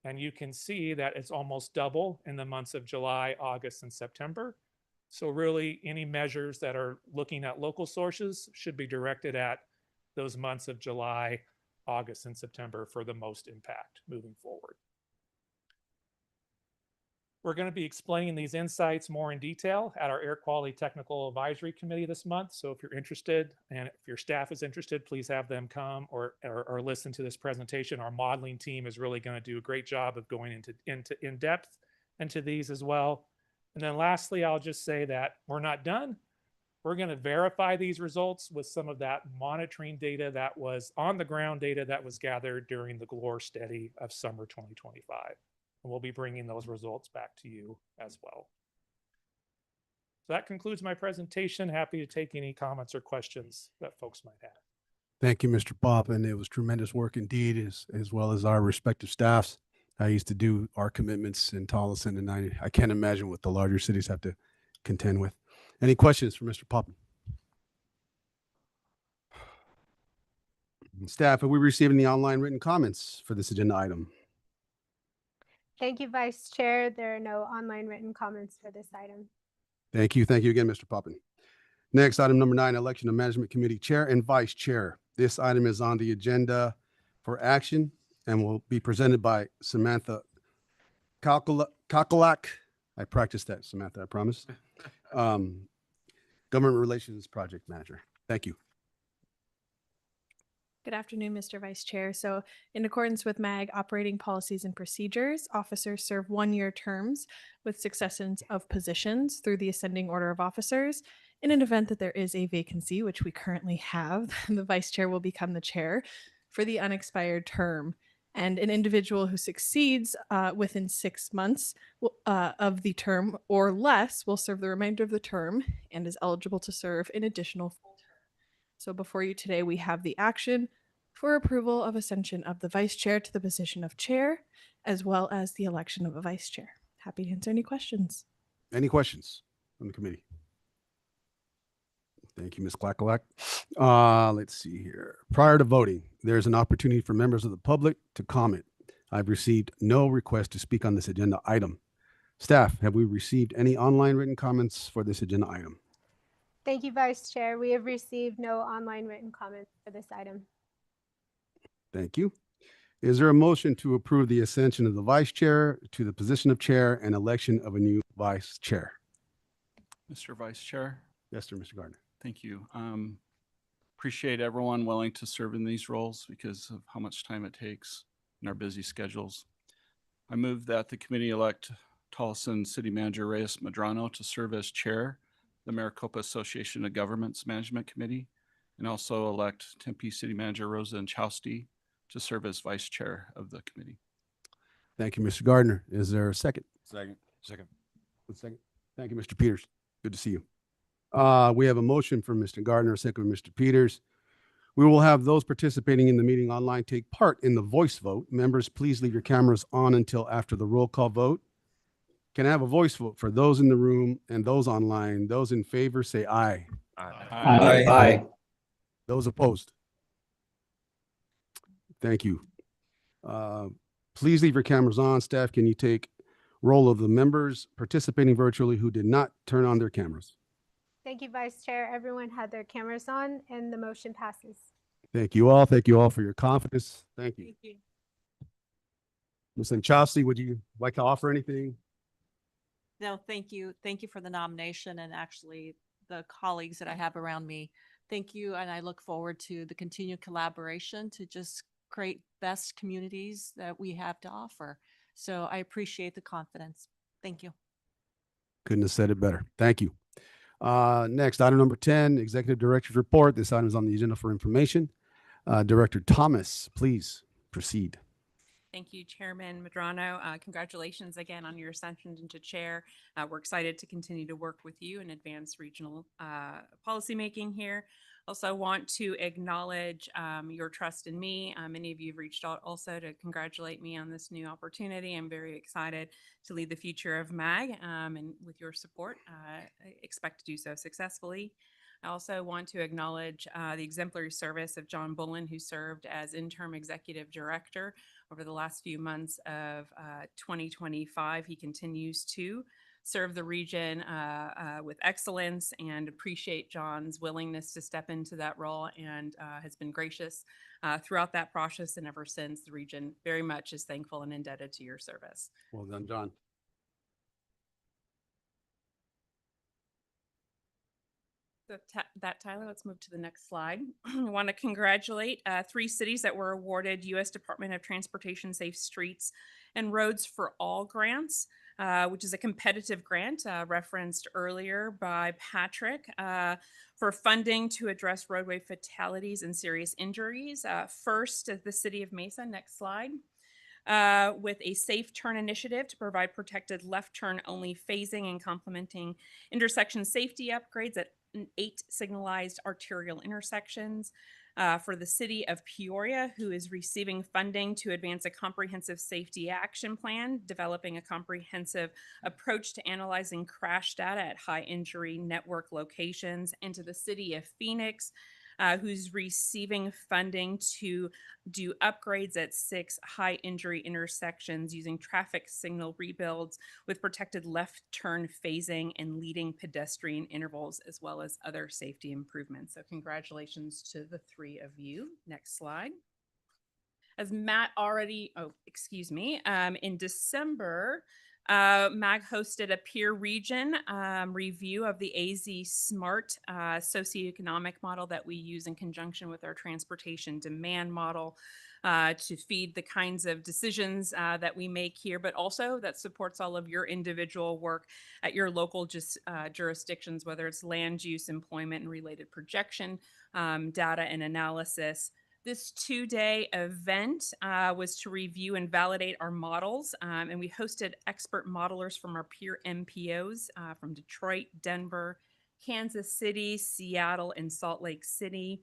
And you can see that it's almost double in the months of July, August, and September. So really, any measures that are looking at local sources should be directed at those months of July, August, and September for the most impact moving forward. We're going to be explaining these insights more in detail at our Air Quality Technical Advisory Committee this month. So if you're interested, and if your staff is interested, please have them come or listen to this presentation. Our modeling team is really going to do a great job of going in depth into these as well. And then lastly, I'll just say that we're not done. We're going to verify these results with some of that monitoring data that was on the ground data that was gathered during the GLOR study of summer 2025. And we'll be bringing those results back to you as well. So that concludes my presentation. Happy to take any comments or questions that folks might have. Thank you, Mr. Poppin. It was tremendous work indeed, as well as our respective staffs. I used to do our commitments in Tolleson, and I can't imagine what the larger cities have to contend with. Any questions for Mr. Poppin? Staff, have we received any online written comments for this agenda item? Thank you, Vice Chair. There are no online written comments for this item. Thank you. Thank you again, Mr. Poppin. Next, item number 9, election of Management Committee Chair and Vice Chair. This item is on the agenda for action and will be presented by Samantha Kakalak. I practiced that, Samantha, I promise. Government Relations Project Manager. Thank you. Good afternoon, Mr. Vice Chair. So in accordance with MAG operating policies and procedures, officers serve 1-year terms with successions of positions through the ascending order of officers. In an event that there is a vacancy, which we currently have, the Vice Chair will become the chair for the unexpired term. And an individual who succeeds within 6 months of the term or less will serve the remainder of the term and is eligible to serve an additional full term. So before you today, we have the action for approval of ascension of the Vice Chair to the position of Chair, as well as the election of a Vice Chair. Happy to answer any questions. Any questions from the committee? Thank you, Ms. Klakalak. Let's see here. Prior to voting, there's an opportunity for members of the public to comment. I've received no request to speak on this agenda item. Staff, have we received any online written comments for this agenda item? Thank you, Vice Chair. We have received no online written comments for this item. Thank you. Is there a motion to approve the ascension of the vice chair to the position of chair and election of a new vice chair? Mr. Vice Chair, Yes, sir, Mr. Gardner. thank you. Appreciate everyone willing to serve in these roles because of how much time it takes in our busy schedules. I move that the committee elect Tolleson City Manager Reyes Medrano to serve as chair, the Maricopa Association of Governments Management Committee, and also elect Tempe City Manager Rosa Inchausti to serve as vice chair of the committee. Thank you, Mr. Gardner. Is there a second? Second. One second. Thank you, Mr. Peters. Good to see you. We have a motion from Mr. Gardner, a second from Mr. Peters. We will have those participating in the meeting online take part in the voice vote. Members, please leave your cameras on until after the roll call vote. Can I have a voice vote for those in the room and those online? Those in favor say aye. Aye. Those opposed? Thank you. Please leave your cameras on. Staff, can you take roll of the members participating virtually who did not turn on their cameras? Thank you, Vice Chair. Everyone had their cameras on and the motion passes. Thank you all. Thank you all for your confidence. Thank you. Thank you. Ms. Inchausti, would you like to offer anything? No, thank you. Thank you for the nomination and actually the colleagues that I have around me. Thank you. And I look forward to the continued collaboration to just create best communities that we have to offer. So I appreciate the confidence. Thank you. Couldn't have said it better. Thank you. Next, item number 10, Executive Director's Report. This item is on the agenda for information. Director Thomas, please proceed. Thank you, Chairman Medrano. Congratulations again on your ascension into chair. We're excited to continue to work with you and advance regional policymaking here. Also want to acknowledge your trust in me. Many of you have reached out also to congratulate me on this new opportunity. I'm very excited to lead the future of MAG, and with your support, I expect to do so successfully. I also want to acknowledge the exemplary service of John Bullen, who served as interim executive director over the last few months of 2025. He continues to serve the region with excellence, and appreciate John's willingness to step into that role, and has been gracious throughout that process and ever since. The region very much is thankful and indebted to your service. Well done, John. So Tyler, let's move to the next slide. I want to congratulate 3 cities that were awarded U.S. Department of Transportation Safe Streets and Roads for All grants, which is a competitive grant referenced earlier by Patrick for funding to address roadway fatalities and serious injuries. First, the City of Mesa, next slide. With a safe turn initiative to provide protected left turn only phasing and complementing intersection safety upgrades at 8 signalized arterial intersections. For the City of Peoria, who is receiving funding to advance a comprehensive safety action plan, developing a comprehensive approach to analyzing crash data at high injury network locations. And to the City of Phoenix, who's receiving funding to do upgrades at 6 high injury intersections using traffic signal rebuilds with protected left turn phasing and leading pedestrian intervals, as well as other safety improvements. So congratulations to the 3 of you. Next slide. As Matt already, in December, MAG hosted a peer region review of the AZ SMART socioeconomic model that we use in conjunction with our transportation demand model to feed the kinds of decisions that we make here, but also that supports all of your individual work at your local jurisdictions, whether it's land use, employment, and related projection, data and analysis. This 2-day event was to review and validate our models, and we hosted expert modelers from our peer MPOs from Detroit, Denver, Kansas City, Seattle, and Salt Lake City.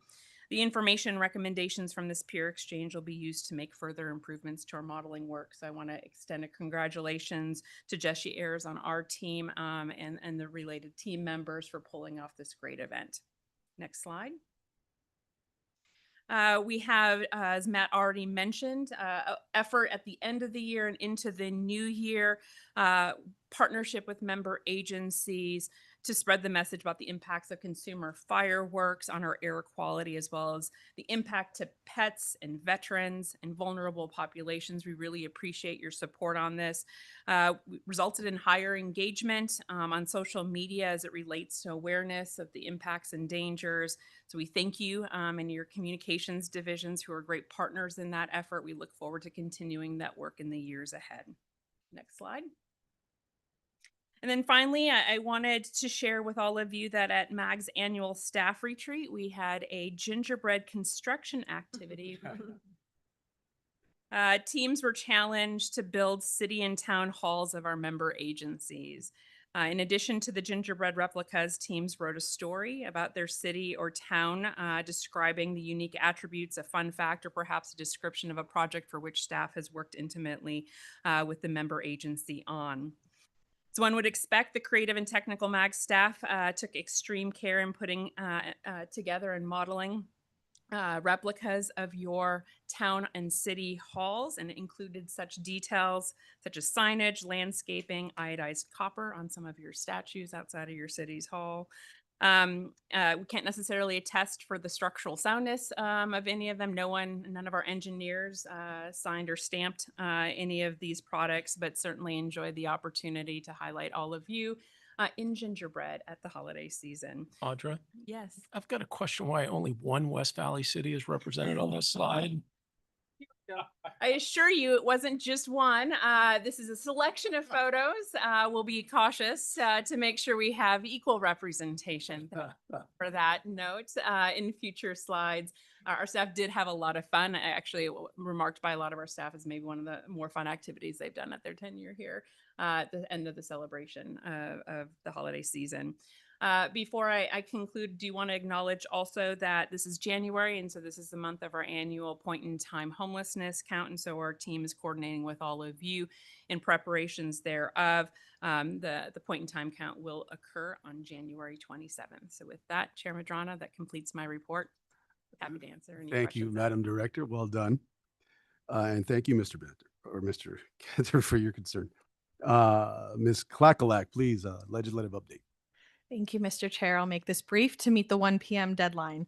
The information recommendations from this peer exchange will be used to make further improvements to our modeling work. So I want to extend a congratulations to Jessie Ayers on our team and the related team members for pulling off this great event. Next slide. We have, as Matt already mentioned, effort at the end of the year and into the new year, partnership with member agencies to spread the message about the impacts of consumer fireworks on our air quality, as well as the impact to pets and veterans and vulnerable populations. We really appreciate your support on this. Resulted in higher engagement on social media as it relates to awareness of the impacts and dangers. So we thank you and your communications divisions, who are great partners in that effort. We look forward to continuing that work in the years ahead. Next slide. And then finally, I wanted to share with all of you that at MAG's annual staff retreat, we had a gingerbread construction activity. Teams were challenged to build city and town halls of our member agencies. In addition to the gingerbread replicas, teams wrote a story about their city or town, describing the unique attributes, a fun fact, or perhaps a description of a project for which staff has worked intimately with the member agency on. So one would expect the creative and technical MAG staff took extreme care in putting together and modeling replicas of your town and city halls, and it included such details such as signage, landscaping, iodized copper on some of your statues outside of your city's hall. We can't necessarily attest for the structural soundness of any of them. None of our engineers signed or stamped any of these products, but certainly enjoyed the opportunity to highlight all of you in gingerbread at the holiday season. Audra, Yes. I've got a question why only one West Valley city is represented on this slide. I assure you it wasn't just one. This is a selection of photos. We'll be cautious to make sure we have equal representation for that note in future slides. Our staff did have a lot of fun. Actually, remarked by a lot of our staff as maybe one of the more fun activities they've done at their tenure here at the end of the celebration of the holiday season. Before I conclude, do you want to acknowledge also that this is January, and so this is the month of our annual point-in-time homelessness count, and so our team is coordinating with all of you in preparations thereof. The point-in-time count will occur on January 27th. So with that, Chair Madrano, that completes my report. Happy to answer any questions. Thank you, Madam Director. Well done. And thank you, Mr. Benter, or Mr. Cantor, for your concern. Ms. Klakalak, please, legislative update. Thank you, Mr. Chair. I'll make this brief to meet the 1 p.m. deadline.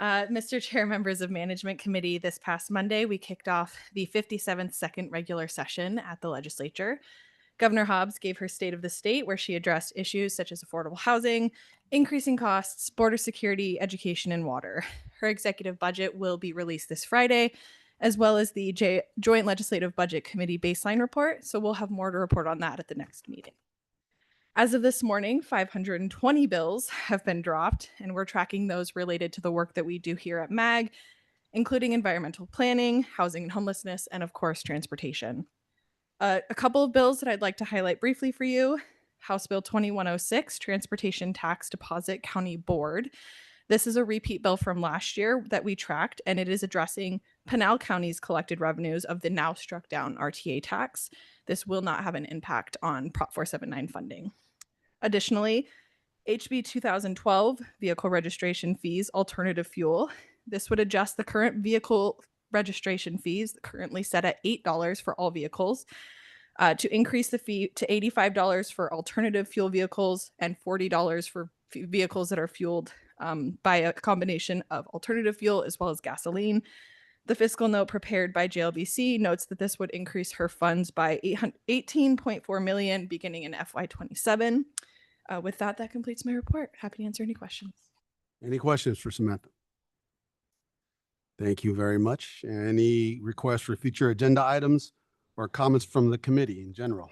Mr. Chair, members of Management Committee, this past Monday, we kicked off the 57th second regular session at the legislature. Governor Hobbs gave her State of the State, where she addressed issues such as affordable housing, increasing costs, border security, education, and water. Her executive budget will be released this Friday, as well as the Joint Legislative Budget Committee baseline report, so we'll have more to report on that at the next meeting. As of this morning, 520 bills have been dropped, and we're tracking those related to the work that we do here at MAG, including environmental planning, housing and homelessness, and of course, transportation. A couple of bills that I'd like to highlight briefly for you. House Bill 2106, Transportation Tax Deposit County Board. This is a repeat bill from last year that we tracked, and it is addressing Pinal County's collected revenues of the now struck down RTA tax. This will not have an impact on Prop 479 funding. Additionally, HB 2012, Vehicle Registration Fees, Alternative Fuel. This would adjust the current vehicle registration fees, currently set at $8 for all vehicles, to increase the fee to $85 for alternative fuel vehicles and $40 for vehicles that are fueled by a combination of alternative fuel as well as gasoline. The fiscal note prepared by JLBC notes that this would increase her funds by $18.4 million beginning in FY27. With that, that completes my report. Happy to answer any questions. Any questions for Samantha? Thank you very much. Any requests for future agenda items or comments from the committee in general?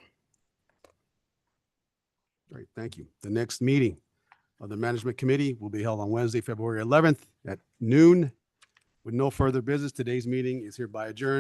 Great, thank you. The next meeting of the Management Committee will be held on Wednesday, February 11th at noon. With no further business, today's meeting is hereby adjourned.